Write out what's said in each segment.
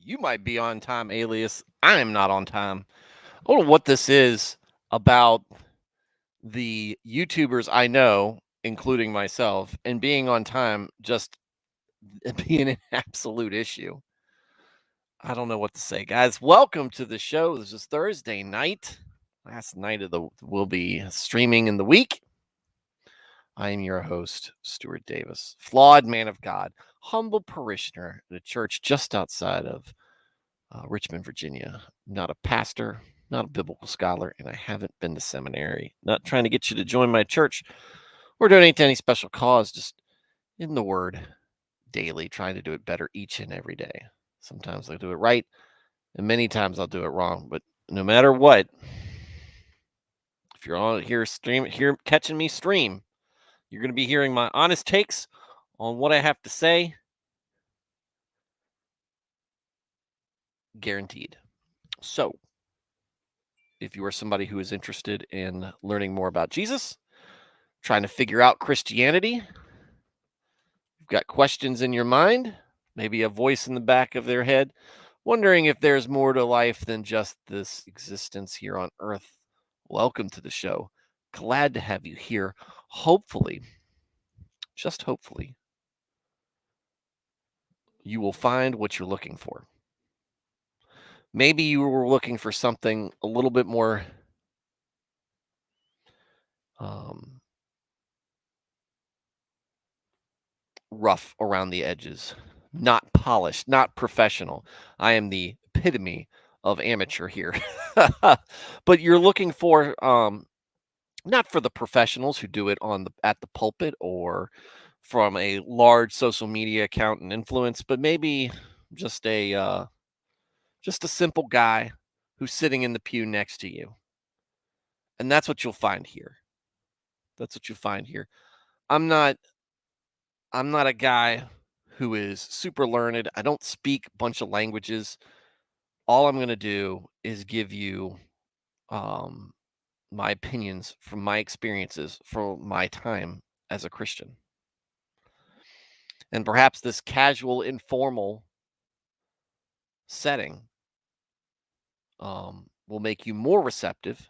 You might be on time, alias. I am not on time. I don't know what this is about the YouTubers I know, including myself, and being on time just being an absolute issue. I don't know what to say, guys. Welcome to the show. This is Thursday night. Last night of the will be streaming in the week. I am your host, Stuart Davis, flawed man of God, humble parishioner at a church just outside of Richmond, Virginia. Not a pastor, not a biblical scholar, and I haven't been to seminary. Not trying to get you to join my church or donate to any special cause, just in the word daily, trying to do it better each and every day. Sometimes I do it right, and many times I'll do it wrong. But no matter what, if you're on here catching me stream, you're going to be hearing my honest takes on what I have to say. Guaranteed. So, if you are somebody who is interested in learning more about Jesus, trying to figure out Christianity, you've got questions in your mind, maybe a voice in the back of their head, wondering if there's more to life than just this existence here on earth, welcome to the show. Glad to have you here. Hopefully, just hopefully, you will find what you're looking for. Maybe you were looking for something a little bit more um, rough around the edges, not polished, not professional. I am the epitome of amateur here. But you're looking for not for the professionals who do it on the at the pulpit or from a large social media account and influence, but maybe just a simple guy who's sitting in the pew next to you. And that's what you'll find here. That's what you'll find here. I'm not I'm not a guy who is super learned. I don't speak a bunch of languages. All I'm going to do is give you um, my opinions from my experiences from my time as a Christian. And perhaps this casual, informal setting will make you more receptive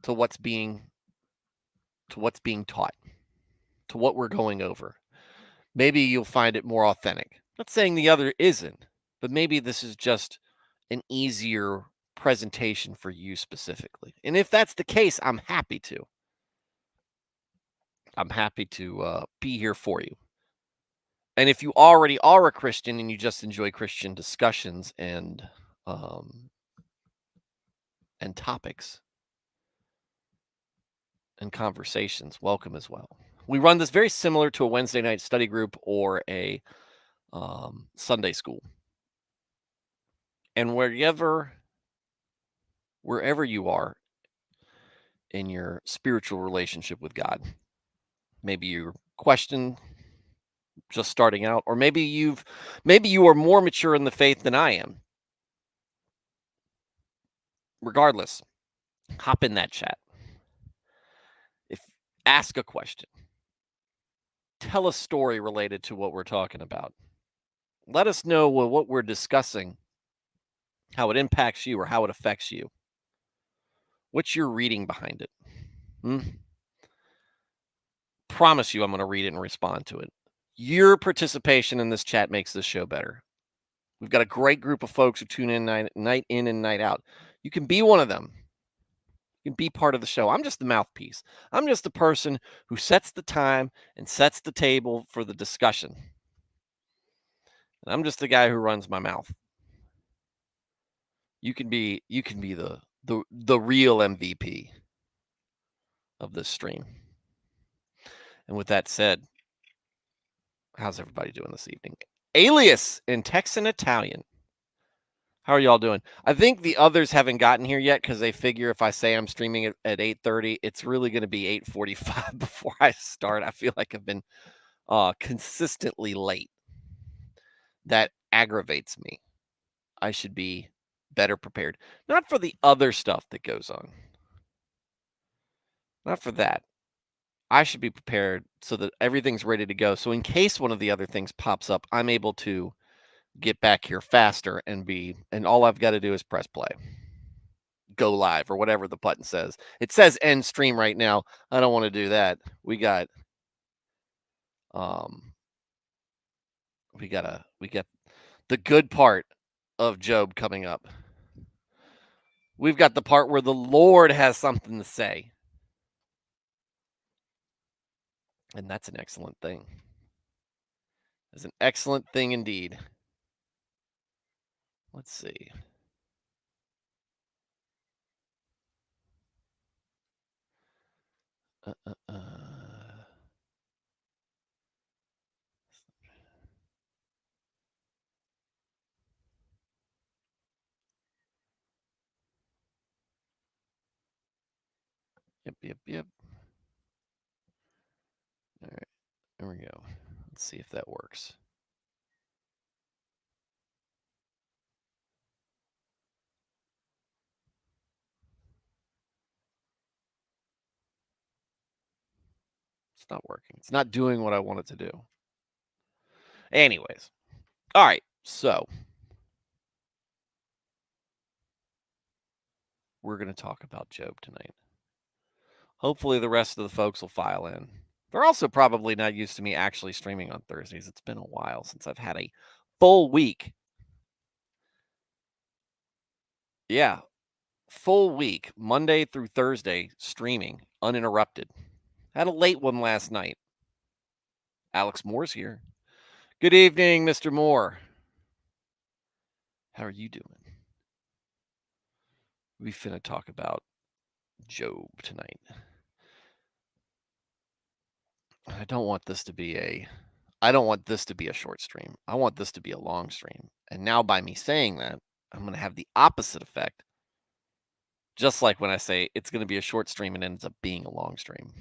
to what's being taught, to what we're going over. Maybe you'll find it more authentic. Not saying the other isn't, but maybe this is just an easier presentation for you specifically. And if that's the case, I'm happy to. I'm happy to be here for you. And if you already are a Christian and you just enjoy Christian discussions um, and topics and conversations, welcome as well. We run this very similar to a Wednesday night study group or a Sunday school. And wherever you are in your spiritual relationship with God, maybe you're questioning just starting out, or maybe you are more mature in the faith than I am. Regardless, hop in that chat. If ask a question, tell a story related to what we're talking about. Let us know what we're discussing, how it impacts you or how it affects you. What's your reading behind it? Promise you I'm going to read it and respond to it. Your participation in this chat makes this show better. We've got a great group of folks who tune in night in and night out. You can be one of them. You can be part of the show. I'm just the mouthpiece. I'm just the person who sets the time and sets the table for the discussion. And I'm just the guy who runs my mouth. You can be the real MVP of this stream. And with that said, how's everybody doing this evening? Alias in Texan Italian. How are y'all doing? I think the others haven't gotten here yet because they figure if I say I'm streaming at 8:30, it's really going to be 8:45 before I start. I feel like I've been consistently late. That aggravates me. I should be better prepared. Not for the other stuff that goes on. Not for that. I should be prepared so that everything's ready to go. So in case one of the other things pops up, I'm able to get back here faster and all I've got to do is press play, go live or whatever the button says. It says end stream right now. I don't want to do that. Um we got the good part of Job coming up. We've got the part where the Lord has something to say. And that's an excellent thing. It's an excellent thing indeed. Let's see. Uh, uh, uh. Yep. All right, there we go. Let's see if that works. It's not working. It's not doing what I want it to do. Anyways, all right. So we're going to talk about Job tonight. Hopefully, the rest of the folks will file in. They're also probably not used to me actually streaming on Thursdays. It's been a while since I've had a full week. Yeah, full week, Monday through Thursday, streaming uninterrupted. Had a late one last night. Alex Moore's here. Good evening, Mr. Moore. How are you doing? We finna talk about Job tonight. I don't want this to be a short stream. I want this to be a long stream. And now by me saying that, I'm going to have the opposite effect. Just like when I say it's going to be a short stream and ends up being a long stream.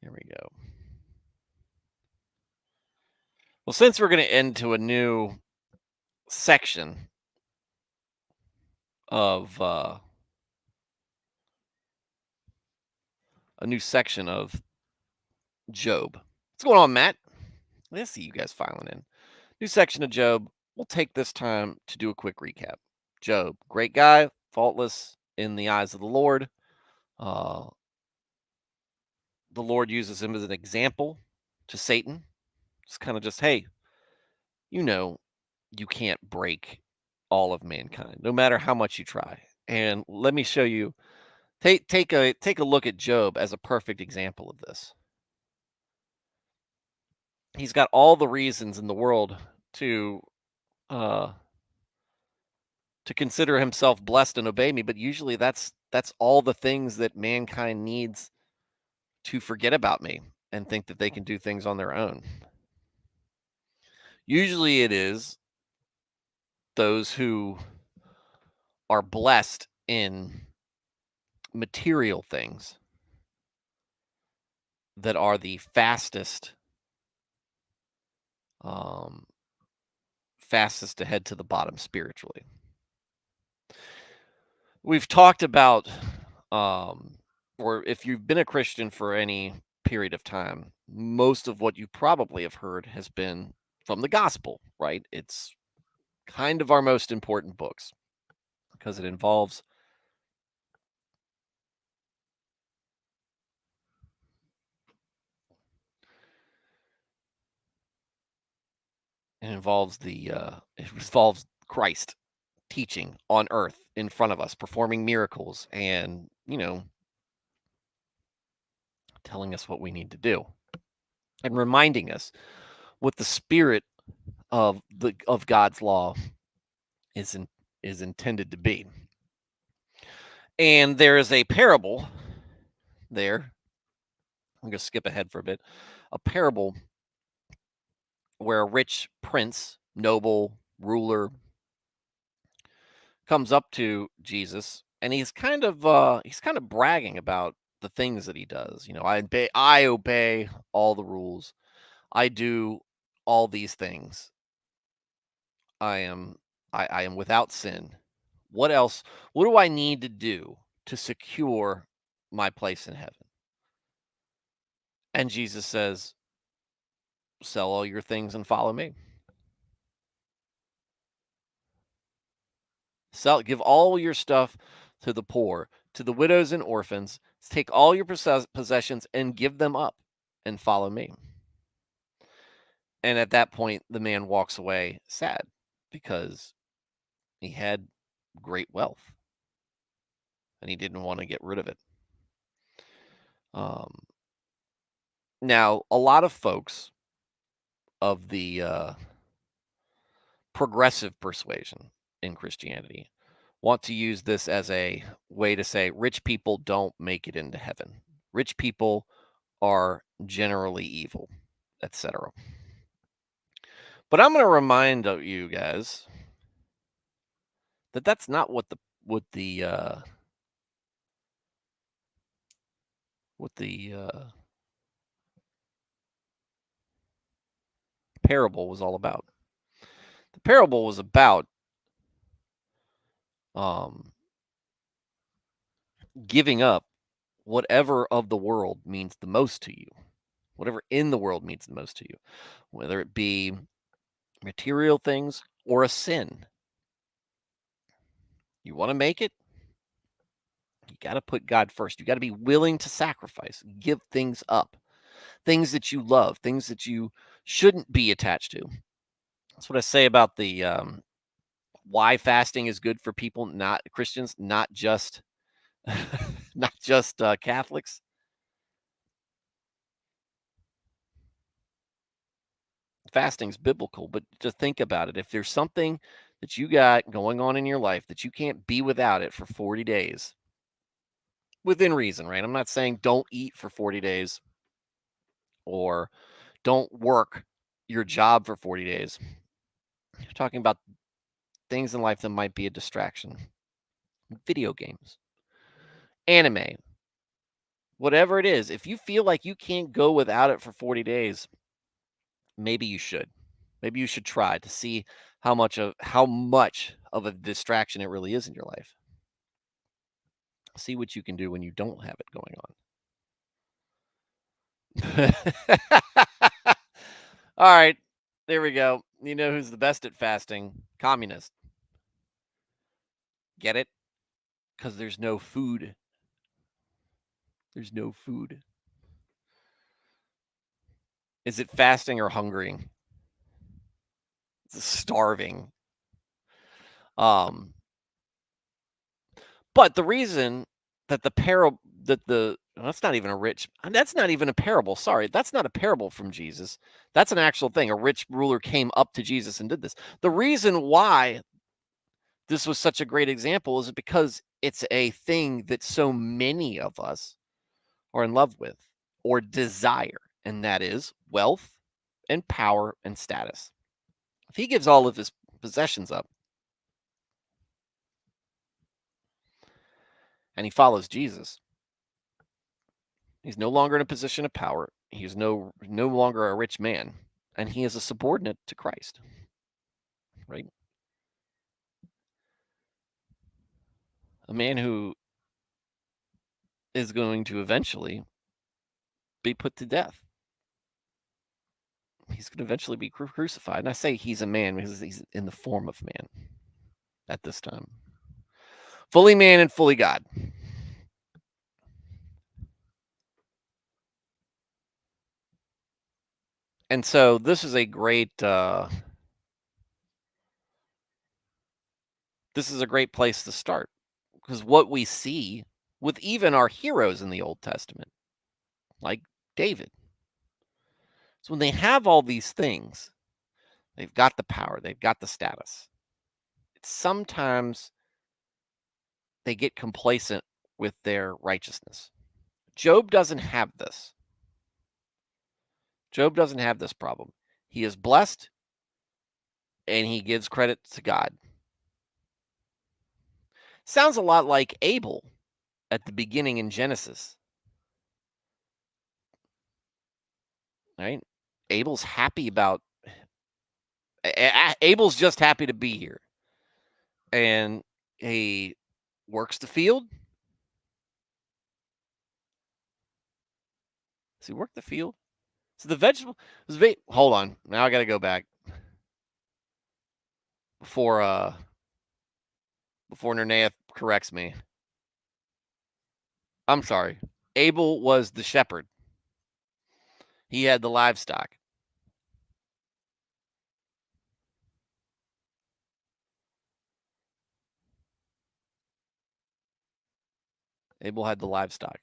Here we go. Well, since we're going to end to a new section of Job. What's going on, Matt? I see you guys filing in. New section of Job. We'll take this time to do a quick recap. Job, great guy, faultless in the eyes of the Lord. The Lord uses him as an example to Satan. It's kind of just, hey, you can't break all of mankind, no matter how much you try. And let me show you. Take a look at Job as a perfect example of this. He's got all the reasons in the world to consider himself blessed and obey me, but usually that's all the things that mankind needs to forget about me and think that they can do things on their own. Usually it is those who are blessed in material things that are the fastest to head to the bottom spiritually. We've talked about or if you've been a Christian for any period of time, most of what you probably have heard has been from the gospel, right? It's kind of our most important books because it involves it involves Christ teaching on earth in front of us, performing miracles and, telling us what we need to do and reminding us what the spirit of God's law is intended to be. And there is a parable there. I'm going to skip ahead for a bit. A parable where a rich prince, noble, ruler comes up to Jesus and he's kind of bragging about the things that he does. I obey all the rules. I do all these things. I am without sin. What else? What do I need to do to secure my place in heaven? And Jesus says, sell all your things and follow me. give all your stuff to the poor, to the widows and orphans. Take all your possessions and give them up and follow me. And at that point, the man walks away sad because he had great wealth and he didn't want to get rid of it. Um, Now, a lot of folks of the progressive persuasion in Christianity want to use this as a way to say rich people don't make it into heaven. Rich people are generally evil, etc. But I'm going to remind you guys that that's not what the parable was all about. The parable was about um, giving up whatever of the world means the most to you, whatever in the world means the most to you, whether it be material things or a sin. You want to make it? You got to put God first. You got to be willing to sacrifice, give things up, things that you love, things that you shouldn't be attached to. That's what I say about the why fasting is good for people, not Christians, not just not just Catholics. Fasting's biblical, but just think about it. If there's something that you got going on in your life that you can't be without it for 40 days, within reason, right? I'm not saying don't eat for 40 days or don't work your job for 40 days. You're talking about things in life that might be a distraction. Video games, anime, whatever it is. If you feel like you can't go without it for 40 days, maybe you should. Maybe you should try to see how much of a distraction it really is in your life. See what you can do when you don't have it going on. All right, there we go. You know who's the best at fasting? Communist. Get it? Because there's no food. There's no food. Is it fasting or hungering? It's starving. Um, but the reason that the parable that the that's not even a rich that's not even a parable. Sorry, that's not a parable from Jesus. That's an actual thing. A rich ruler came up to Jesus and did this. The reason why this was such a great example is because it's a thing that so many of us are in love with or desire, and that is wealth and power and status. If he gives all of his possessions up and he follows Jesus, he's no longer in a position of power. He's no longer a rich man, and he is a subordinate to Christ, right? A man who is going to eventually be put to death. He's going to eventually be crucified. And I say he's a man because he's in the form of man at this time. Fully man and fully God. And so this is a great place to start, because what we see with even our heroes in the Old Testament, like David, is when they have all these things, they've got the power, they've got the status. Sometimes they get complacent with their righteousness. Job doesn't have this. Job doesn't have this problem. He is blessed and he gives credit to God. Sounds a lot like Abel at the beginning in Genesis. Right? Abel's happy about Abel's just happy to be here. And he works the field. Does he work the field? So the vegetable hold on. Now I got to go back before before Nerneath corrects me. I'm sorry. Abel was the shepherd. He had the livestock. Abel had the livestock.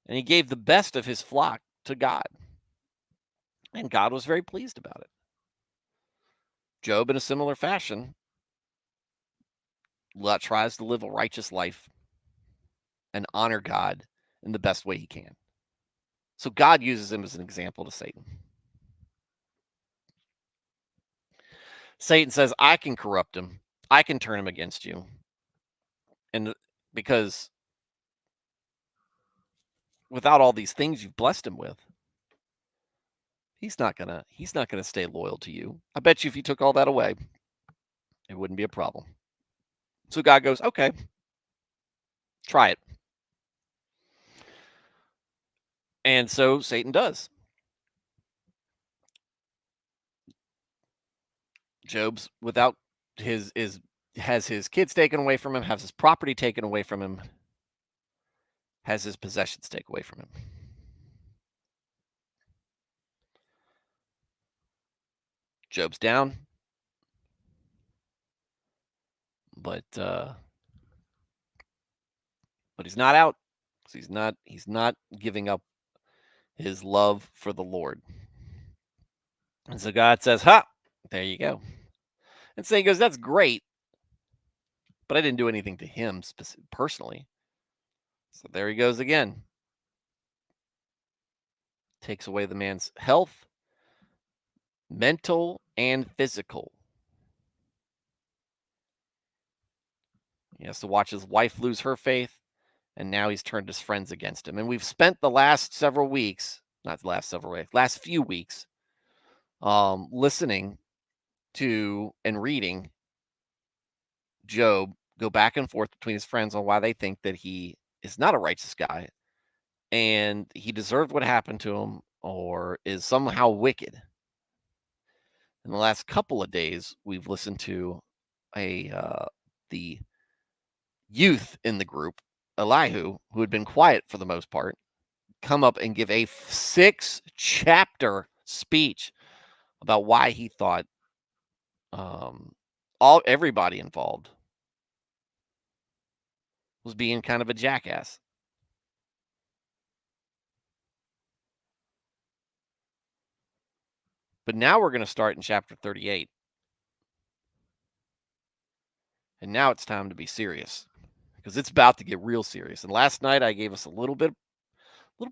And he gave the best of his flock to God. And God was very pleased about it. Job, in a similar fashion, tries to live a righteous life and honor God in the best way he can. So God uses him as an example to Satan. Satan says, I can corrupt him. I can turn him against you. And because without all these things you've blessed him with, he's not gonna stay loyal to you. I bet you if you took all that away, it wouldn't be a problem. So God goes, okay, try it. And so Satan does. Job's without has his kids taken away from him, has his property taken away from him, has his possessions taken away from him. Job's down, but he's not out. He's not giving up his love for the Lord. And so God says, "Ha, there you go." And so he goes, "That's great, but I didn't do anything to him personally." So there he goes again. Takes away the man's health, mental and physical. He has to watch his wife lose her faith, and now he's turned his friends against him. And we've spent the last several weeks, not the last several weeks, last few weeks, listening to and reading Job go back and forth between his friends on why they think that he is not a righteous guy and he deserved what happened to him or is somehow wicked. In the last couple of days, we've listened to the youth in the group, Elihu, who had been quiet for the most part, come up and give a 6-chapter speech about why he thought everybody involved was being kind of a jackass. But now we're going to start in chapter 38. And now it's time to be serious because it's about to get real serious. And last night I gave us a little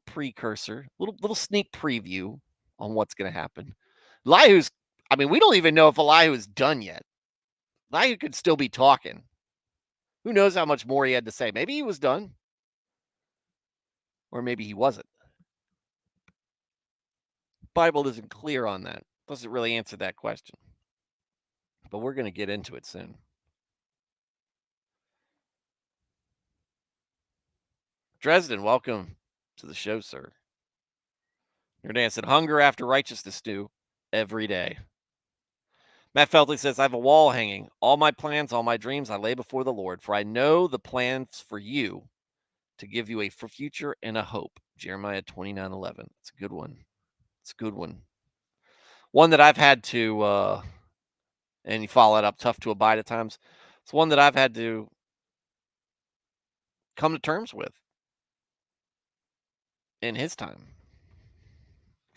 precursor, little sneak preview on what's going to happen. Elihu's, I mean, we don't even know if Elihu is done yet. Elihu could still be talking. Who knows how much more he had to say? Maybe he was done, or maybe he wasn't. Bible isn't clear on that. Doesn't really answer that question. But we're going to get into it soon. Dresden, welcome to the show, sir. Your dad said, hunger after righteousness, stew every day. Matt Feltley says, I have a wall hanging. All my plans, all my dreams, I lay before the Lord, for I know the plans for you to give you a future and a hope. Jeremiah 29:11. It's a good one. It's a good one. One that I've had to, and you follow it up, tough to abide at times. It's one that I've had to come to terms with in his time.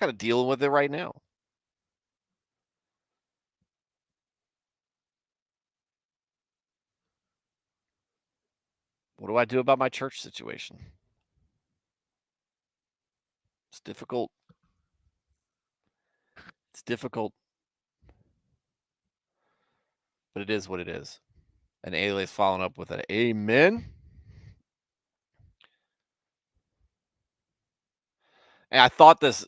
Kind of dealing with it right now. What do I do about my church situation? It's difficult. It's difficult. But it is what it is. And Alias following up with an amen. And I thought this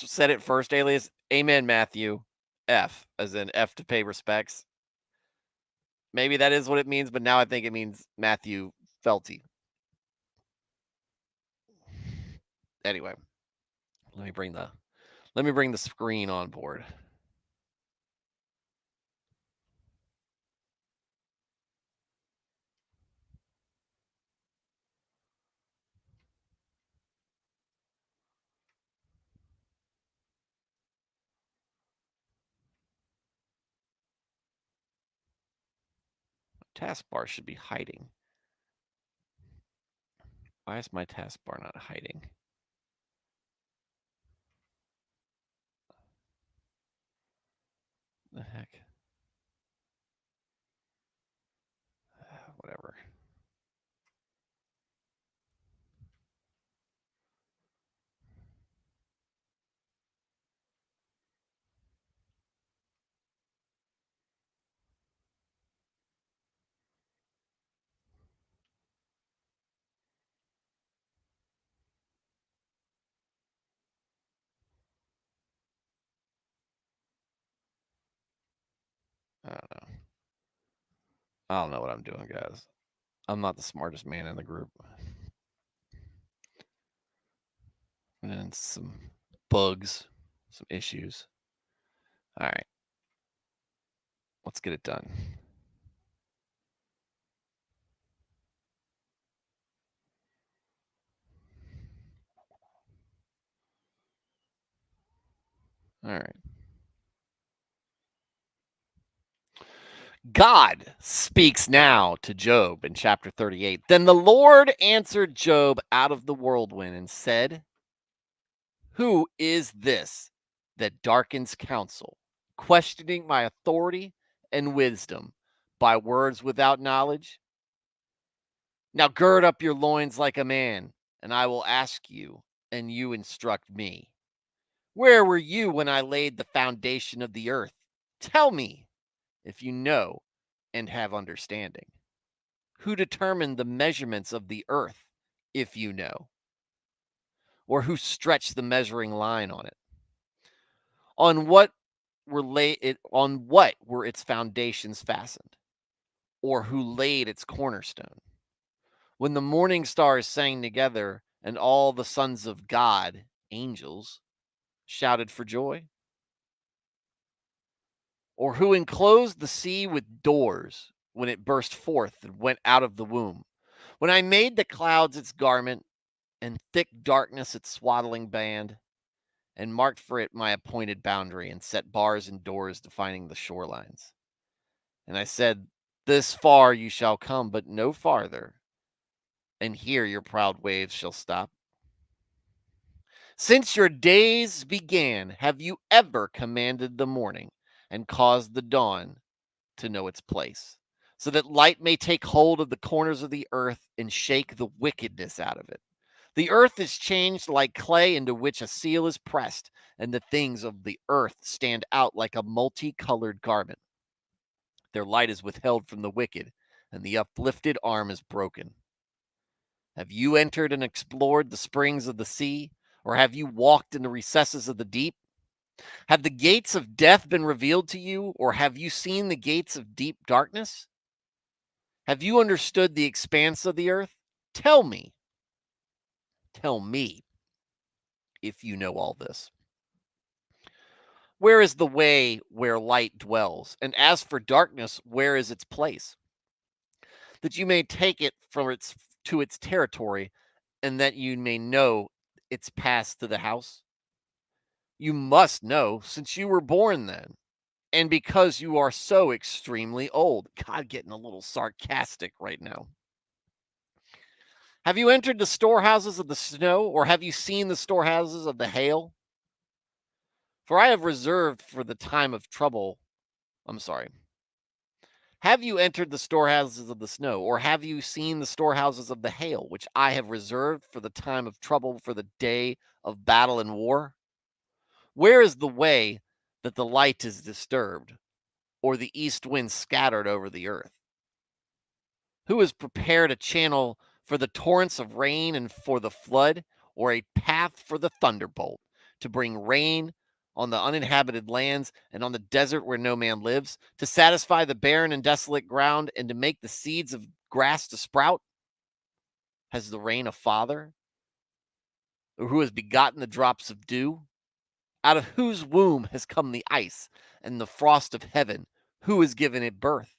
said it first, Alias. Amen, Matthew. F, as in F to pay respects. Maybe that is what it means, but now I think it means Matthew Felty. Anyway, let me bring the screen on board. Taskbar should be hiding. Why is my taskbar not hiding? The heck? Whatever. I don't know. I don't know what I'm doing, guys. I'm not the smartest man in the group. And then some bugs, some issues. All right. Let's get it done. All right. God speaks now to Job in chapter 38. Then the Lord answered Job out of the whirlwind and said, "Who is this that darkens counsel, questioning my authority and wisdom by words without knowledge? Now gird up your loins like a man, and I will ask you, and you instruct me. Where were you when I laid the foundation of the earth? Tell me if you know and have understanding. Who determined the measurements of the earth, if you know? Or who stretched the measuring line on it? On what on what were its foundations fastened? Or who laid its cornerstone? When the morning stars sang together and all the sons of God, angels, shouted for joy? Or who enclosed the sea with doors when it burst forth and went out of the womb? When I made the clouds its garment and thick darkness its swaddling band, and marked for it my appointed boundary, and set bars and doors defining the shorelines. And I said, this far you shall come, but no farther, and here your proud waves shall stop. Since your days began, have you ever commanded the morning and caused the dawn to know its place, so that light may take hold of the corners of the earth and shake the wickedness out of it? The earth is changed like clay into which a seal is pressed, and the things of the earth stand out like a multicolored garment. Their light is withheld from the wicked, and the uplifted arm is broken. Have you entered and explored the springs of the sea, or have you walked in the recesses of the deep? Have the gates of death been revealed to you, or have you seen the gates of deep darkness? Have you understood the expanse of the earth? Tell me, tell me, if you know all this. Where is the way where light dwells? And as for darkness, where is its place? That you may take it from its to its territory, and that you may know its path to the house. You must know, since you were born then, and because you are so extremely old. God, getting a little sarcastic right now. Have you entered the storehouses of the snow, or have you seen the storehouses of the hail? For I have reserved for the time of trouble. I'm sorry. Have you entered the storehouses of the snow, or have you seen the storehouses of the hail, which I have reserved for the time of trouble, for the day of battle and war? Where is the way that the light is disturbed, or the east wind scattered over the earth? Who has prepared a channel for the torrents of rain and for the flood, or a path for the thunderbolt, to bring rain on the uninhabited lands and on the desert where no man lives, to satisfy the barren and desolate ground, and to make the seeds of grass to sprout? Has the rain a father, or who has begotten the drops of dew? Out of whose womb has come the ice and the frost of heaven? Who has given it birth?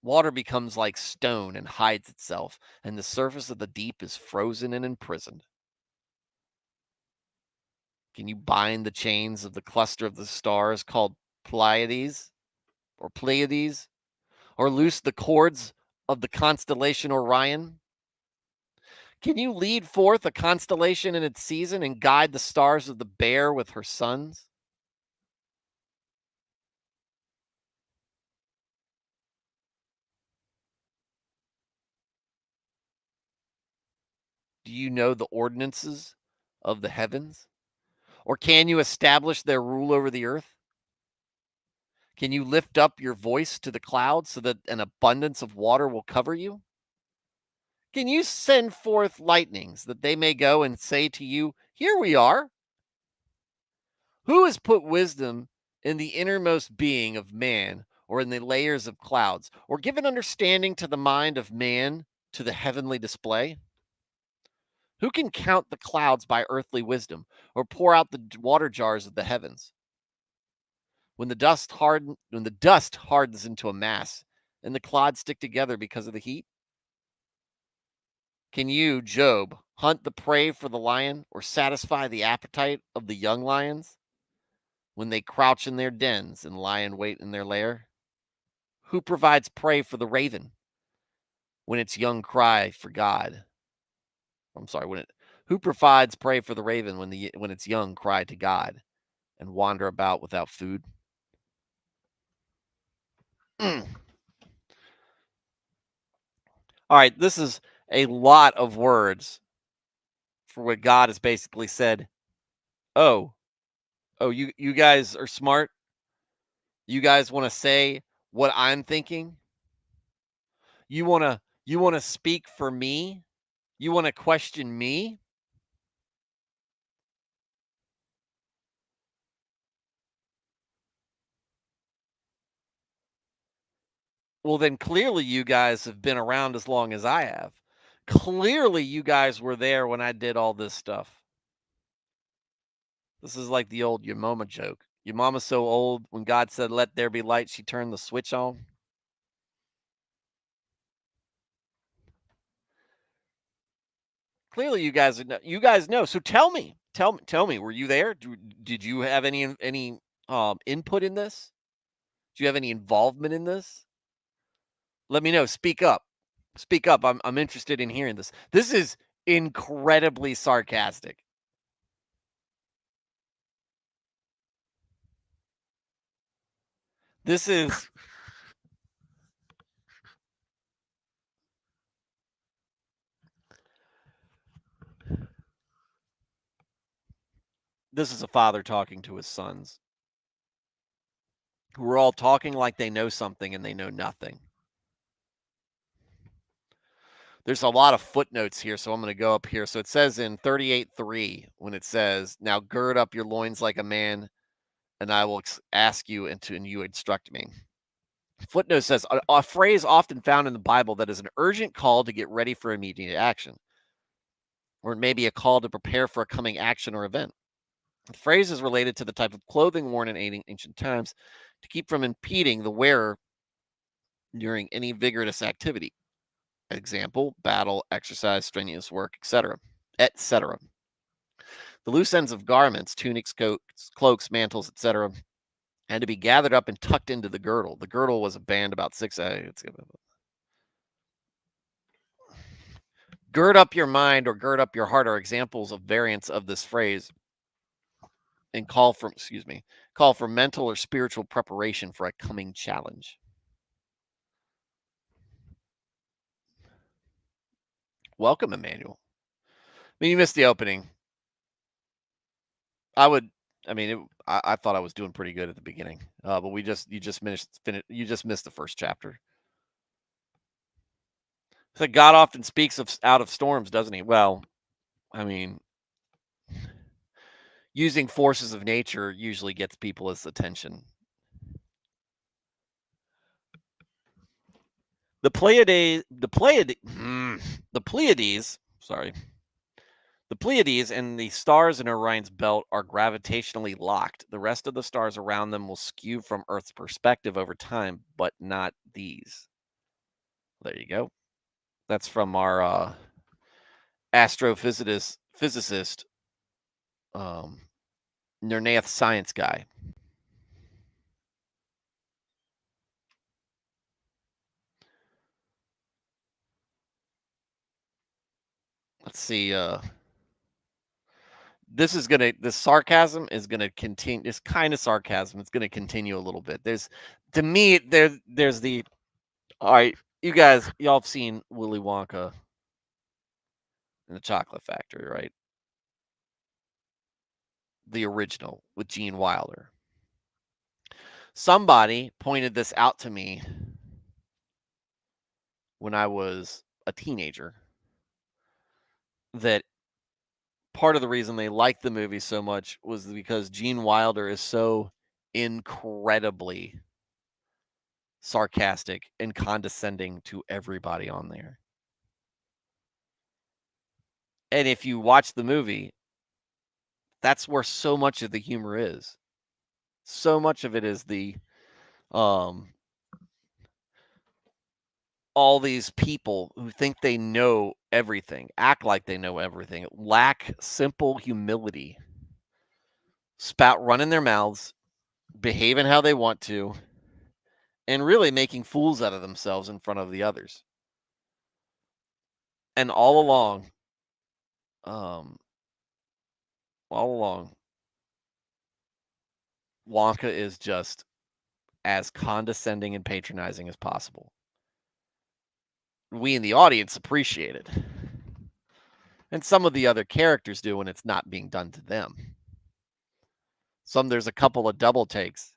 Water becomes like stone and hides itself, and the surface of the deep is frozen and imprisoned. Can you bind the chains of the cluster of the stars called Pleiades or Pleiades? or loose the cords of the constellation Orion? Can you lead forth a constellation in its season and guide the stars of the bear with her sons? Do you know the ordinances of the heavens? Or can you establish their rule over the earth? Can you lift up your voice to the clouds so that an abundance of water will cover you? Can you send forth lightnings that they may go and say to you, here we are? Who has put wisdom in the innermost being of man, or in the layers of clouds, or given understanding to the mind of man to the heavenly display? Who can count the clouds by earthly wisdom, or pour out the water jars of the heavens? When the dust hardens into a mass, and the clods stick together because of the heat? Can you, Job, hunt the prey for the lion, or satisfy the appetite of the young lions when they crouch in their dens and lie in wait in their lair? Who provides prey for the raven when its young cry for God? I'm sorry, when it who provides prey for the raven when its young cry to God and wander about without food? Mm. All right, this is a lot of words for what God has basically said. Oh, you guys are smart. You guys want to say what I'm thinking. You want to speak for me. You want to question me. Well, then clearly you guys have been around as long as I have. Clearly you guys were there when I did all this stuff. This is like the old your mama joke. Your mama's so old, when God said, "Let there be light," she turned the switch on. Clearly you guys know. So tell me, were you there? Did you have any input in this? Do you have any involvement in this? Let me know. Speak up. Speak up. I'm interested in hearing this. This is incredibly sarcastic. This is this is a father talking to his sons who are all talking like they know something and they know nothing. There's a lot of footnotes here, so I'm going to go up here. So it says in 38:3 when it says, "Now gird up your loins like a man, and I will ask you and you instruct me." Footnote says a phrase often found in the Bible that is an urgent call to get ready for immediate action, or it may be a call to prepare for a coming action or event. The phrase is related to the type of clothing worn in ancient times to keep from impeding the wearer during any vigorous activity. Example, battle, exercise, strenuous work, etc. etc. The loose ends of garments, tunics, coats, cloaks, mantles, etc., had to be gathered up and tucked into the girdle. The girdle was a band about six. Gird up your mind or gird up your heart are examples of variants of this phrase and call for mental or spiritual preparation for a coming challenge. Welcome, Emmanuel. I mean, you missed the opening. I would. I mean, I thought I was doing pretty good at the beginning, but you just missed the first chapter. So God often speaks out of storms, doesn't he? Well, I mean, using forces of nature usually gets people's attention. The Pleiades, sorry, the Pleiades and the stars in Orion's belt are gravitationally locked. The rest of the stars around them will skew from Earth's perspective over time, but not these. There you go. That's from our physicist, um, Nernath science guy. let's see. This sarcasm is gonna continue. This kind of sarcasm. It's gonna continue a little bit. To me, there's the all right. Y'all have seen Willy Wonka and the Chocolate Factory, right? The original with Gene Wilder. Somebody pointed this out to me when I was a teenager that part of the reason they liked the movie so much was because Gene Wilder is so incredibly sarcastic and condescending to everybody on there. And if you watch the movie, that's where so much of the humor is. So much of it is the um all these people who think they know everything, act like they know everything, lack simple humility, spout running their mouths, behaving how they want to, and really making fools out of themselves in front of the others. And um, all along, Wonka is just as condescending and patronizing as possible. We in the audience appreciate it. And some of the other characters do when it's not being done to them. There's a couple of double takes.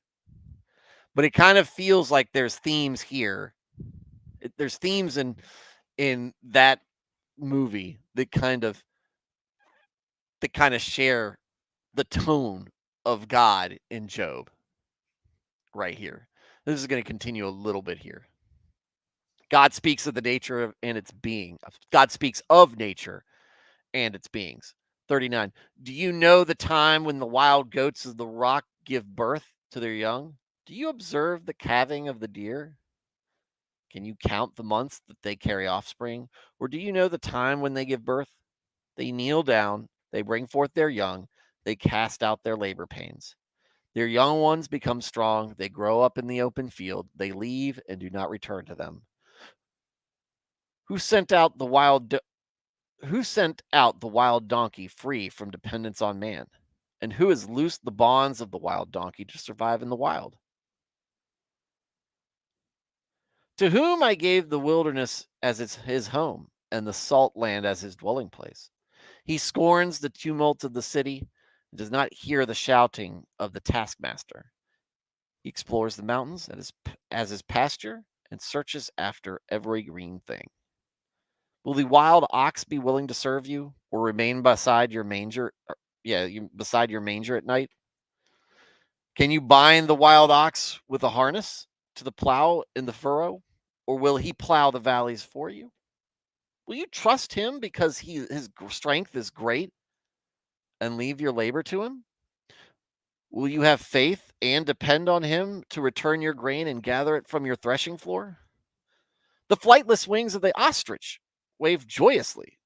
But it kind of feels like there's themes here. There's themes in that movie that kind of share the tone of God in Job right here. This is going to continue a little bit here. God speaks of the nature of and its being. God speaks of nature and its beings. 39. Do you know the time when the wild goats of the rock give birth to their young? Do you observe the calving of the deer? Can you count the months that they carry offspring? Or do you know the time when they give birth? They kneel down, they bring forth their young, they cast out their labor pains. Their young ones become strong, they grow up in the open field, they leave and do not return to them. Who sent out the wild donkey free from dependence on man? And who has loosed the bonds of the wild donkey to survive in the wild? To whom I gave the wilderness as his home, and the salt land as his dwelling place. He scorns the tumult of the city, and does not hear the shouting of the taskmaster. He explores the mountains as his pasture, and searches after every green thing. Will the wild ox be willing to serve you, or remain beside your manger? Beside your manger at night. Can you bind the wild ox with a harness to the plow in the furrow, or will he plow the valleys for you? Will you trust him because his strength is great and leave your labor to him? Will you have faith and depend on him to return your grain and gather it from your threshing floor? The flightless wings of the ostrich wave joyously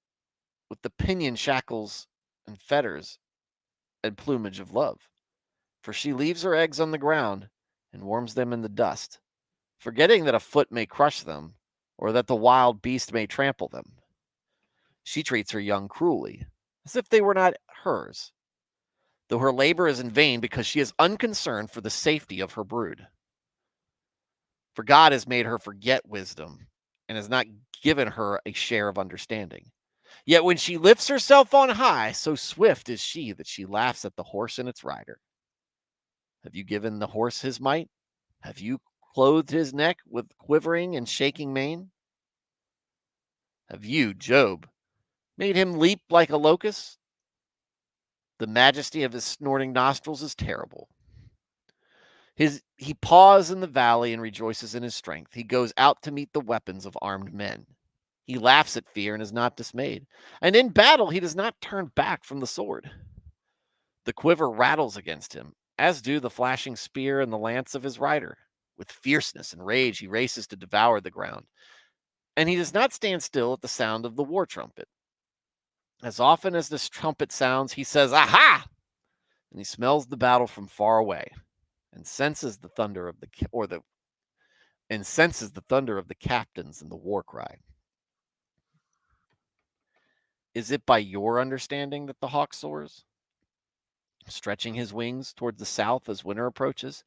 with the pinion shackles and fetters and plumage of love, for she leaves her eggs on the ground and warms them in the dust, forgetting that a foot may crush them or that the wild beast may trample them. She treats her young cruelly, as if they were not hers, though her labor is in vain because she is unconcerned for the safety of her brood. For God has made her forget wisdom and has not given her a share of understanding. Yet when she lifts herself on high, so swift is she that she laughs at the horse and its rider. Have you given the horse his might? Have you clothed his neck with quivering and shaking mane? Have you, Job, made him leap like a locust? The majesty of his snorting nostrils is terrible. He paws in the valley and rejoices in his strength. He goes out to meet the weapons of armed men. He laughs at fear and is not dismayed. And in battle, he does not turn back from the sword. The quiver rattles against him, as do the flashing spear and the lance of his rider. With fierceness and rage, he races to devour the ground. And he does not stand still at the sound of the war trumpet. As often as this trumpet sounds, he says, "Aha!" And he smells the battle from far away, and senses the thunder of the captains and the war cry. Is it by your understanding that the hawk soars, stretching his wings towards the south as winter approaches?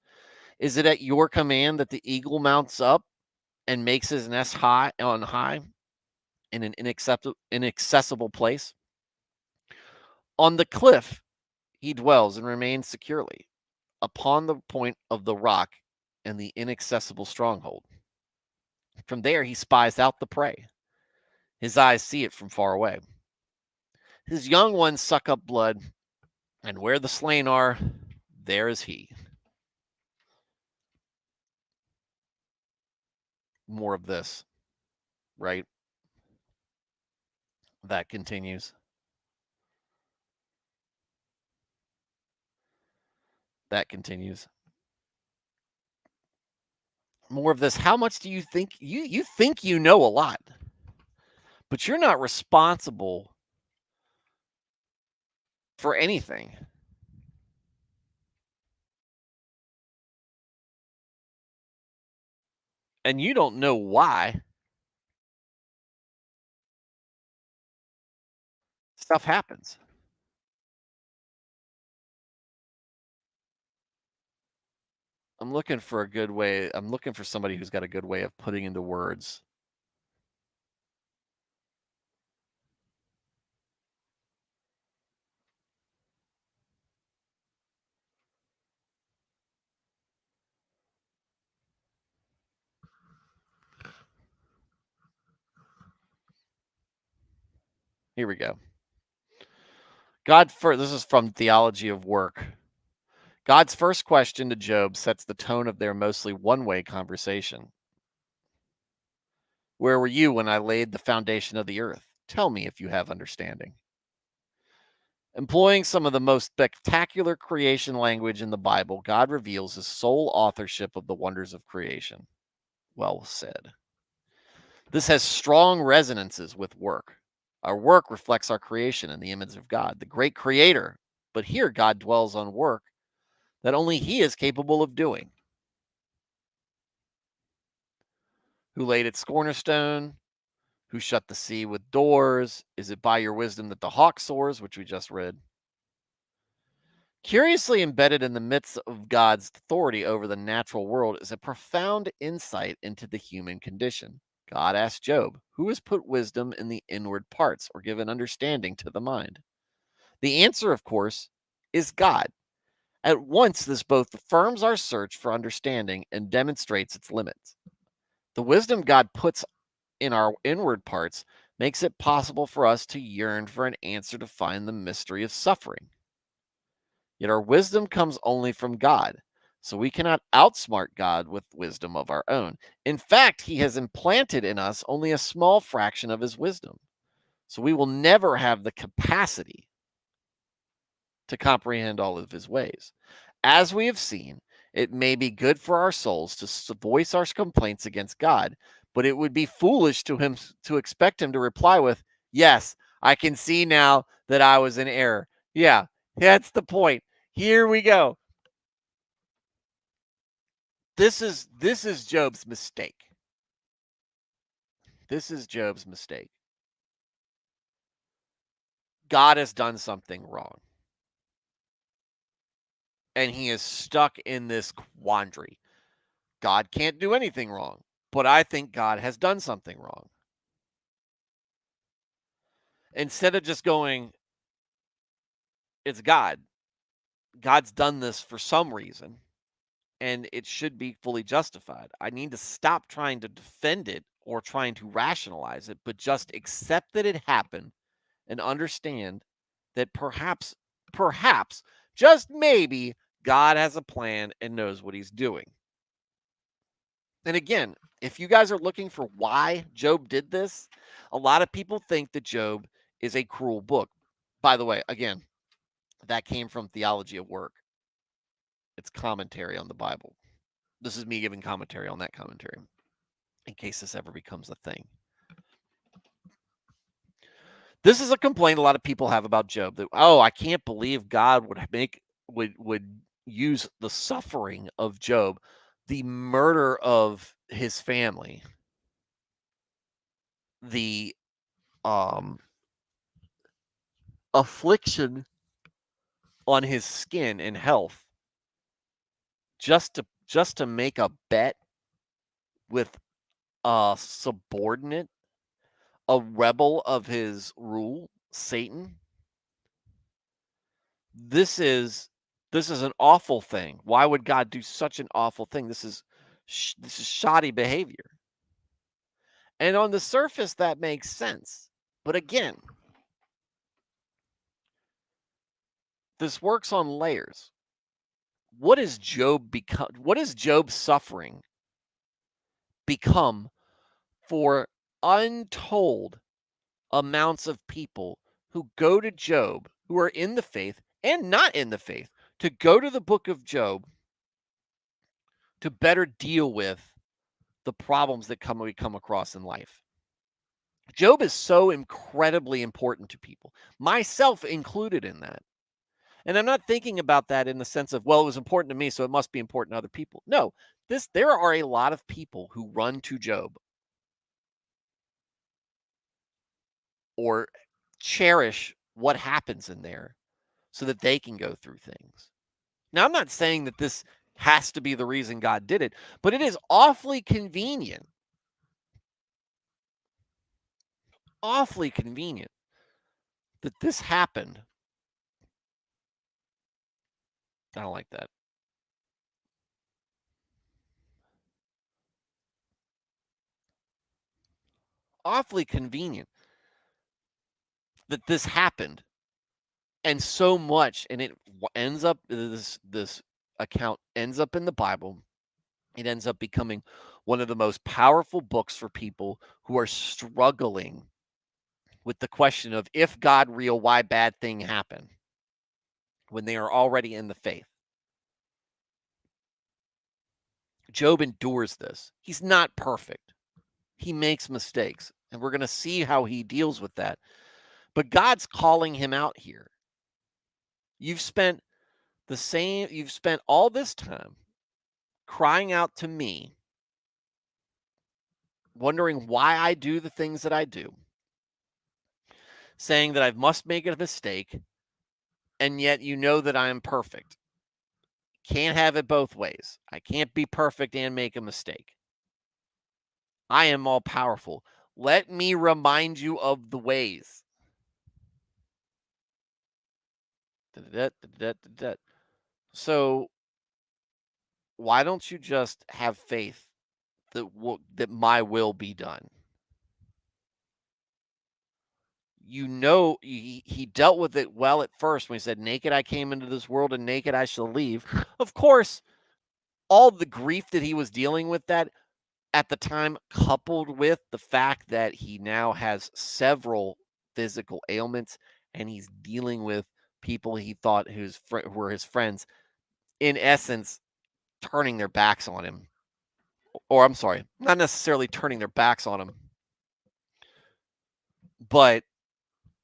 Is it at your command that the eagle mounts up and makes his nest high in an inaccessible place? On the cliff he dwells and remains securely upon the point of the rock and the inaccessible stronghold. From there he spies out the prey. His eyes see it from far away. His young ones suck up blood, and where the slain are, there is he. More of this, right? That continues. That continues. More of this. How much do you think you think you know a lot, but you're not responsible for anything. And you don't know why stuff happens. I'm looking for a good way. I'm looking for somebody who's got a good way of putting into words. Here we go. This is from Theology of Work. God's first question to Job sets the tone of their mostly one-way conversation. Where were you when I laid the foundation of the earth? Tell me if you have understanding. Employing some of the most spectacular creation language in the Bible, God reveals his sole authorship of the wonders of creation. Well said. This has strong resonances with work. Our work reflects our creation in the image of God, the great creator. But here, God dwells on work that only he is capable of doing. Who laid its cornerstone? Who shut the sea with doors? Is it by your wisdom that the hawk soars, which we just read? Curiously embedded in the midst of God's authority over the natural world is a profound insight into the human condition. God asked Job, who has put wisdom in the inward parts or given understanding to the mind? The answer, of course, is God. At once, this both affirms our search for understanding and demonstrates its limits. The wisdom God puts in our inward parts makes it possible for us to yearn for an answer to find the mystery of suffering. Yet our wisdom comes only from God, so we cannot outsmart God with wisdom of our own. In fact, he has implanted in us only a small fraction of his wisdom, so we will never have the capacity to comprehend all of his ways. As we have seen, it may be good for our souls to voice our complaints against God, but it would be foolish to expect him to reply with, "Yes, I can see now that I was in error." Yeah, that's the point. Here we go. This is Job's mistake. This is Job's mistake. God has done something wrong, and he is stuck in this quandary. God can't do anything wrong, but I think God has done something wrong. Instead of just going, it's God. God's done this for some reason, and it should be fully justified. I need to stop trying to defend it or trying to rationalize it, but just accept that it happened and understand that perhaps, just maybe, God has a plan and knows what he's doing. And again, if you guys are looking for why Job did this, a lot of people think that Job is a cruel book. By the way, again, that came from Theology of Work. It's commentary on the Bible. This is me giving commentary on that commentary in case this ever becomes a thing. This is a complaint a lot of people have about Job that, oh, I can't believe God would use the suffering of Job, the murder of his family, the affliction on his skin and health just to make a bet with a subordinate, a rebel of his rule, Satan. This is this is an awful thing. Why would God do such an awful thing? This is shoddy behavior. And on the surface that makes sense. But again, this works on layers. What is Job become? What is Job's suffering become for untold amounts of people who go to Job, who are in the faith and not in the faith, to go to the book of Job to better deal with the problems that we come across in life? Job is so incredibly important to people, myself included in that. And I'm not thinking about that in the sense of, well, it was important to me, so it must be important to other people. No, there are a lot of people who run to Job or cherish what happens in there so that they can go through things. Now, I'm not saying that this has to be the reason God did it, but it is awfully convenient that this happened. I don't like that. Awfully convenient that this happened, and so much, and it ends up this account ends up in the Bible. It ends up becoming one of the most powerful books for people who are struggling with the question of, if God real, why bad thing happen, when they are already in the faith. Job endures this. He's not perfect. He makes mistakes, and we're going to see how he deals with that. But God's calling him out here. You've spent all this time crying out to me, wondering why I do the things that I do, saying that I must make a mistake, and yet you know that I am perfect. Can't have it both ways. I can't be perfect and make a mistake. I am all powerful. Let me remind you of the ways. So why don't you just have faith that my will be done? He dealt with it well at first when he said, naked I came into this world and naked I shall leave. Of course, all the grief that he was dealing with that at the time, coupled with the fact that he now has several physical ailments and he's dealing with people he thought who were his friends, in essence, turning their backs on him. Or, I'm sorry, not necessarily turning their backs on him, but,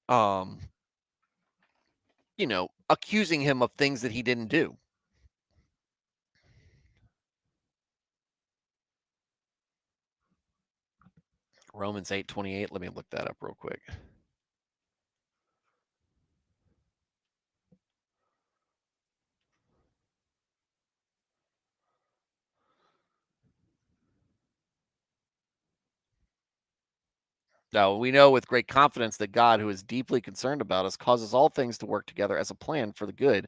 um, accusing him of things that he didn't do. Romans 8:28. Let me look that up real quick. Now, we know with great confidence that God, who is deeply concerned about us, causes all things to work together as a plan for the good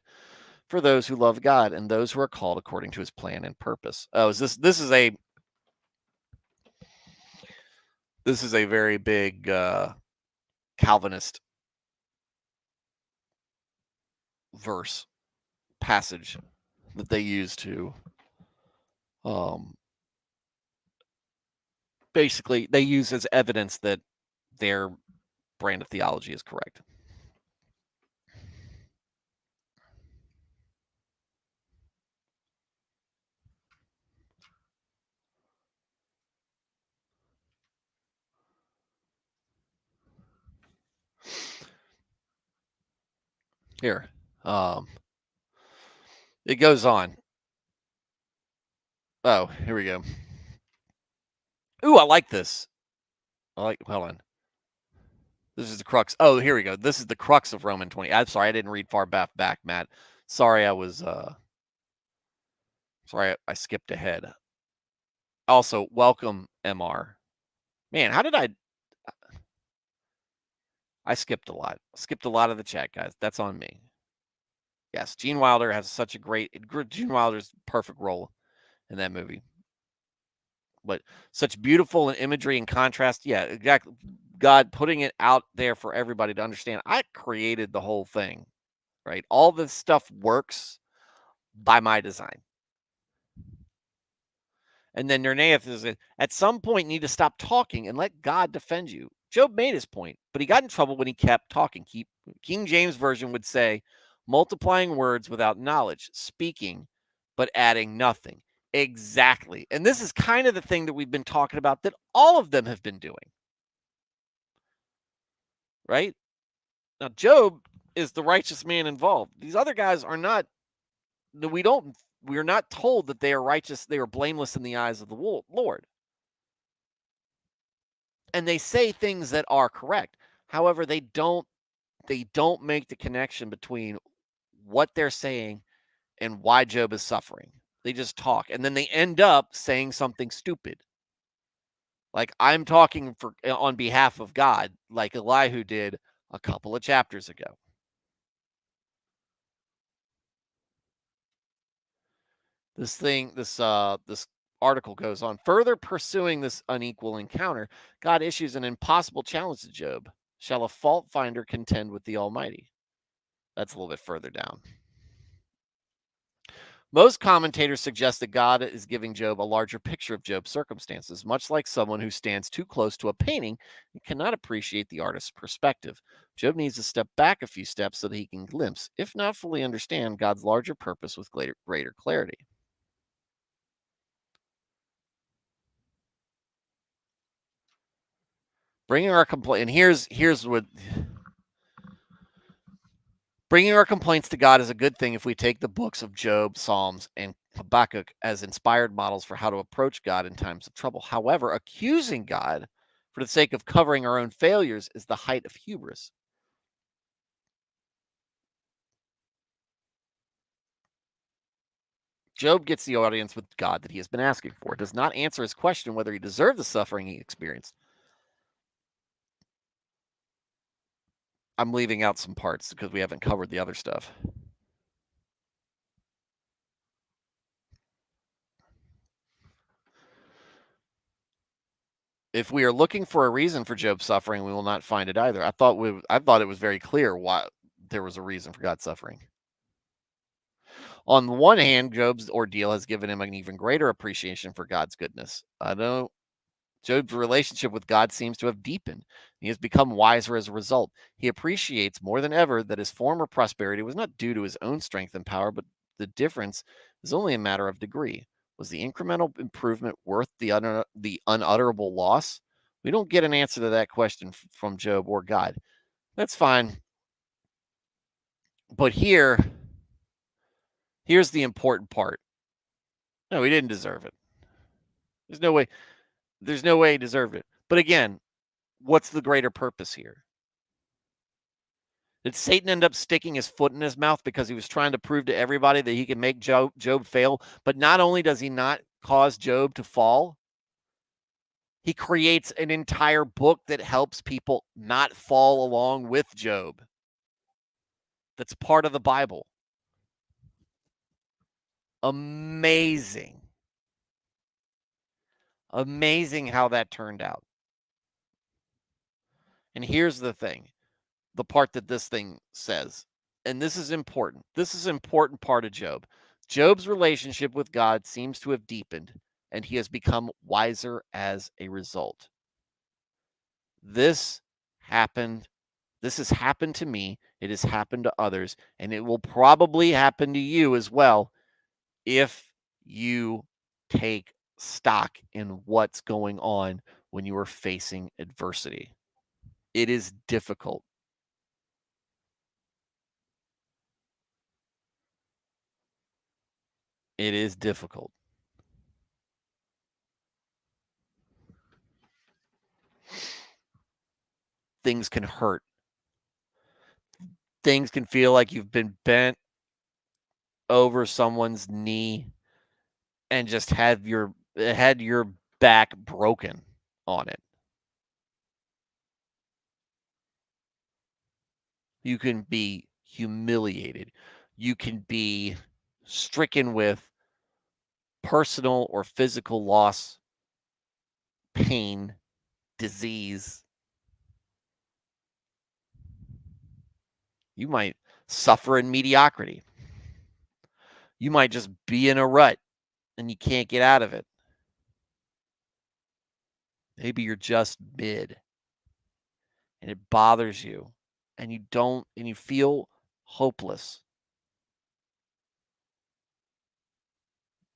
for those who love God and those who are called according to his plan and purpose. Oh, this is a very big Calvinist verse passage that they use to basically they use as evidence that their brand of theology is correct. Here, it goes on. Oh, here we go. Ooh, I like this. Hold on. This is the crux. Oh, here we go. This is the crux of Roman 20. I'm sorry, I didn't read far back, Matt. Sorry, I skipped ahead. Also, welcome, MR. Man, how did I skipped a lot. Skipped a lot of the chat, guys. That's on me. Yes, Gene Wilder has such a Gene Wilder's perfect role in that movie. But such beautiful imagery and contrast. Yeah, exactly. God putting it out there for everybody to understand. I created the whole thing, right? All this stuff works by my design. And then Nerneath is at some point you need to stop talking and let God defend you. Job made his point, but he got in trouble when he kept talking. King James Version would say, multiplying words without knowledge, speaking, but adding nothing. Exactly. And this is kind of the thing that we've been talking about that all of them have been doing. Right? Now, Job is the righteous man involved. These other guys are not, we're not told that they are righteous, they are blameless in the eyes of the Lord. And they say things that are correct. However, they don't make the connection between what they're saying and why Job is suffering. They just talk and then they end up saying something stupid. Like I'm talking on behalf of God, like Elihu did a couple of chapters ago. This article goes on. Further pursuing this unequal encounter, God issues an impossible challenge to Job. Shall a fault finder contend with the Almighty? That's a little bit further down. Most commentators suggest that God is giving Job a larger picture of Job's circumstances, much like someone who stands too close to a painting and cannot appreciate the artist's perspective. Job needs to step back a few steps so that he can glimpse, if not fully understand, God's larger purpose with greater clarity. Bringing our complaint, and here's what bringing our complaints to God is a good thing if we take the books of Job, Psalms, and Habakkuk as inspired models for how to approach God in times of trouble. However, accusing God for the sake of covering our own failures is the height of hubris. Job gets the audience with God that he has been asking for, does not answer his question whether he deserved the suffering he experienced. I'm leaving out some parts because we haven't covered the other stuff. If we are looking for a reason for Job's suffering, we will not find it either. I thought it was very clear why there was a reason for God's suffering. On the one hand, Job's ordeal has given him an even greater appreciation for God's goodness. I know Job's relationship with God seems to have deepened. He has become wiser as a result. He appreciates more than ever that his former prosperity was not due to his own strength and power, but the difference is only a matter of degree. Was the incremental improvement worth the unutterable loss? We don't get an answer to that question from Job or God. That's fine. But here's the important part. No, he didn't deserve it. There's no way. There's no way he deserved it. But again, what's the greater purpose here? Did Satan end up sticking his foot in his mouth because he was trying to prove to everybody that he can make Job fail? But not only does he not cause Job to fall, he creates an entire book that helps people not fall along with Job. That's part of the Bible. Amazing. Amazing how that turned out. And here's the thing, the part that this thing says, and this is important. This is an important part of Job. Job's relationship with God seems to have deepened, and he has become wiser as a result. This happened. This has happened to me. It has happened to others, and it will probably happen to you as well if you take stock in what's going on when you are facing adversity. It is difficult. It is difficult. things can hurt. Things can feel like you've been bent over someone's knee and just had your back broken on it. You can be humiliated. You can be stricken with personal or physical loss, pain, disease. You might suffer in mediocrity. You might just be in a rut and you can't get out of it. Maybe you're just mid and it bothers you and you feel hopeless.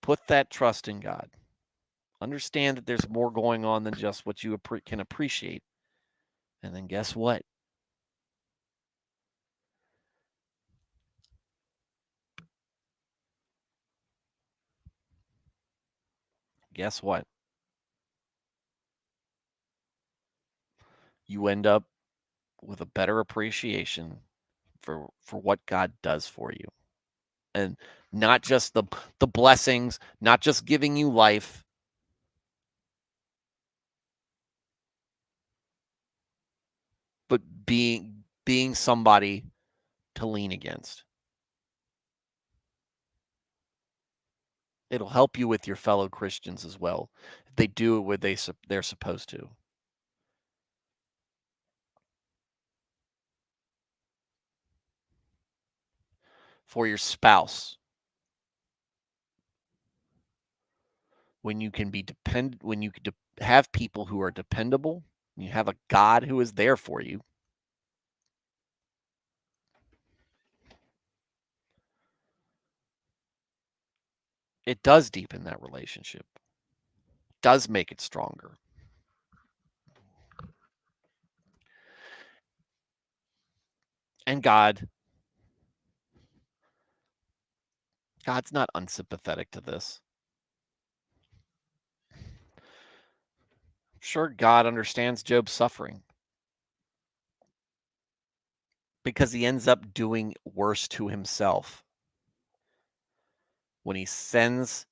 Put that trust in God. Understand that there's more going on than just what you can appreciate. And then guess what? Guess what? You end up with a better appreciation for what God does for you. And not just the blessings, not just giving you life, but being somebody to lean against. It'll help you with your fellow Christians as well if they do what they're supposed to. For your spouse, when you can be dependent, when you can have people who are dependable, you have a God who is there for you. It does deepen that relationship, does make it stronger. And God's not unsympathetic to this. I'm sure God understands Job's suffering because he ends up doing worse to himself when he sends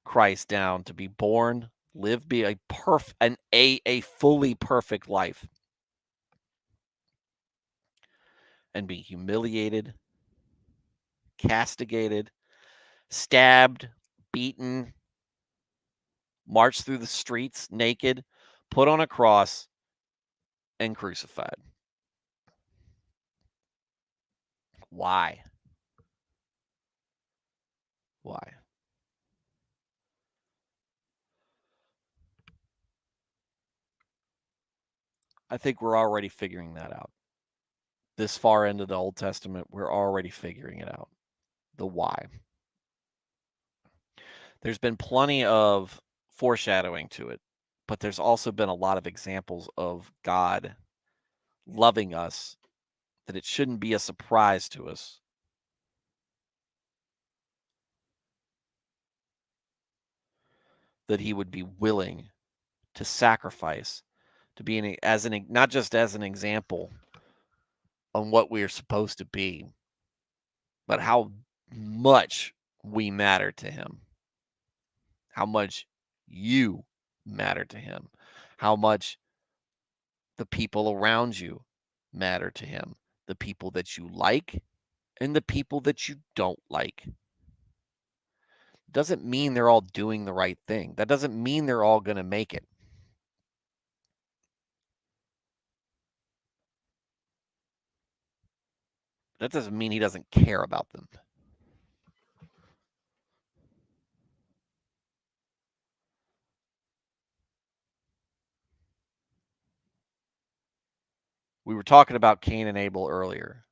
Christ down to be born, live, be a fully perfect life, and be humiliated, castigated, stabbed, beaten, marched through the streets naked, put on a cross, and crucified. Why? Why? I think we're already figuring that out. This far into the Old Testament, we're already figuring it out. The why. There's been plenty of foreshadowing to it, but there's also been a lot of examples of God loving us that it shouldn't be a surprise to us. That he would be willing to sacrifice to be not just as an example on what we're supposed to be, but how much we matter to him. How much you matter to him. How much the people around you matter to him. The people that you like and the people that you don't like. Doesn't mean they're all doing the right thing. That doesn't mean they're all going to make it. That doesn't mean he doesn't care about them. We were talking about Cain and Abel earlier.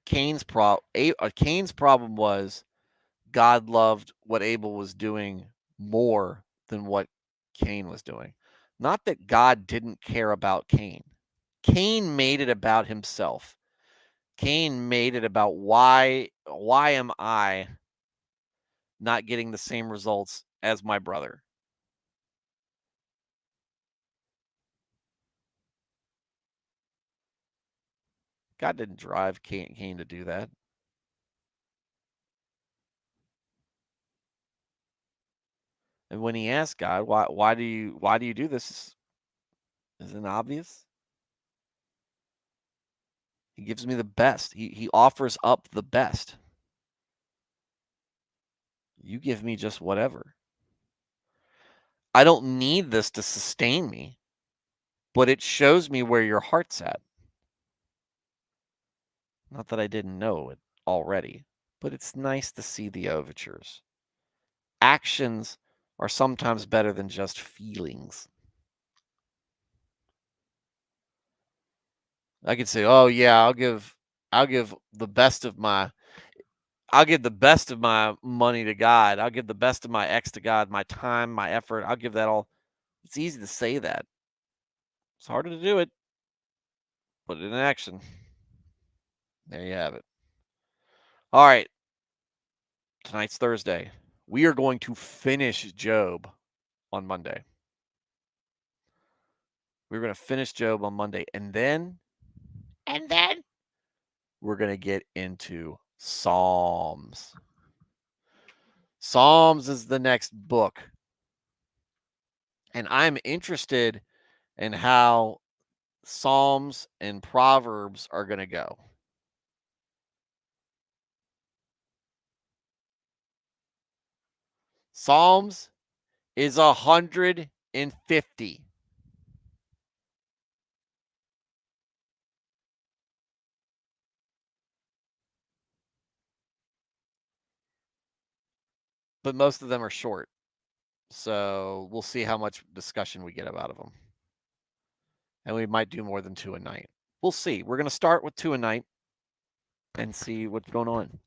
Cain's problem was God loved what Abel was doing more than what Cain was doing. Not that God didn't care about Cain. Cain made it about himself. Cain made it about why am I not getting the same results as my brother. God didn't drive Cain to do that. And when he asked God, why do you do this? Isn't it obvious? He gives me the best. He offers up the best. You give me just whatever. I don't need this to sustain me, but it shows me where your heart's at. Not that I didn't know it already, but it's nice to see the overtures. Actions are sometimes better than just feelings. I could say, "Oh yeah, I'll give the best of my I'll give the best of my money to God. I'll give the best of my ex to God, my time, my effort. I'll give that all." It's easy to say that. It's harder to do it. Put it in action. There you have it. All right. Tonight's Thursday. We are going to finish Job on Monday. We're going to finish Job on Monday. And then we're going to get into Psalms. Psalms is the next book. And I'm interested in how Psalms and Proverbs are going to go. Psalms is 150. But most of them are short. So we'll see how much discussion we get out of them. And we might do more than 2 a night. We'll see. We're going to start with 2 a night and see what's going on.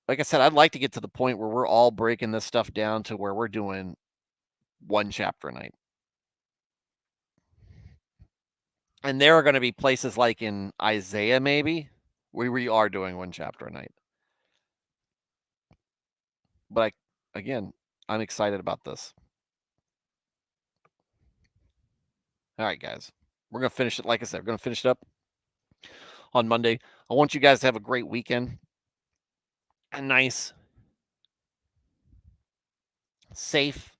Like I said, I'd like to get to the point where we're all breaking this stuff down to where we're doing 1 chapter a night. And there are going to be places like in Isaiah, maybe, where we are doing 1 chapter a night. But again, I'm excited about this. All right, guys. We're going to finish it. Like I said, we're going to finish it up on Monday. I want you guys to have a great weekend. A nice, safe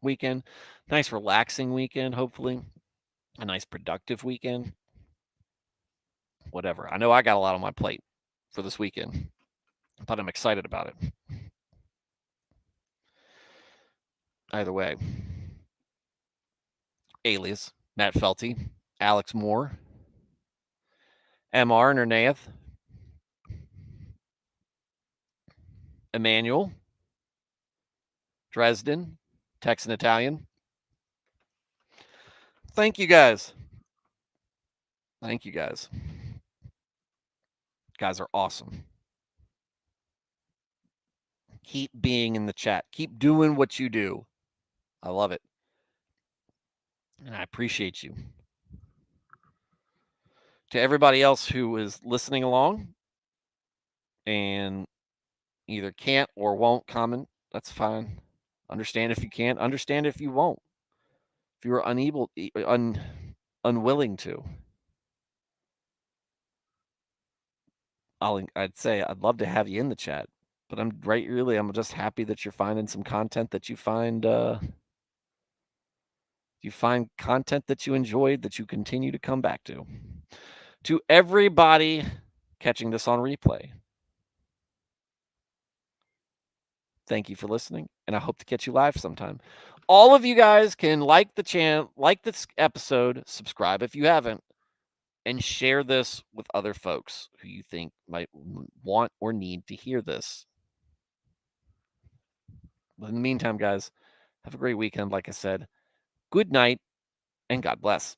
weekend. Nice, relaxing weekend, hopefully. A nice, productive weekend. Whatever. I know I got a lot on my plate for this weekend, but I'm excited about it. Either way. Alias, Matt Felty, Alex Moore, MR Nernaeth, Emmanuel, Dresden, Texan Italian. Thank you guys. Thank you guys. Guys are awesome. Keep being in the chat. Keep doing what you do. I love it. And I appreciate you. To everybody else who is listening along and either can't or won't comment, that's fine. Understand if you can't, understand if you won't. If you are unwilling to. I'd say I'd love to have you in the chat, but I'm just happy that you're finding some content that you find content that you enjoyed that you continue to come back to. To everybody catching this on replay, thank you for listening, and I hope to catch you live sometime. All of you guys can like the channel, like this episode, subscribe if you haven't, and share this with other folks who you think might want or need to hear this. But in the meantime, guys, have a great weekend. Like I said, good night and God bless.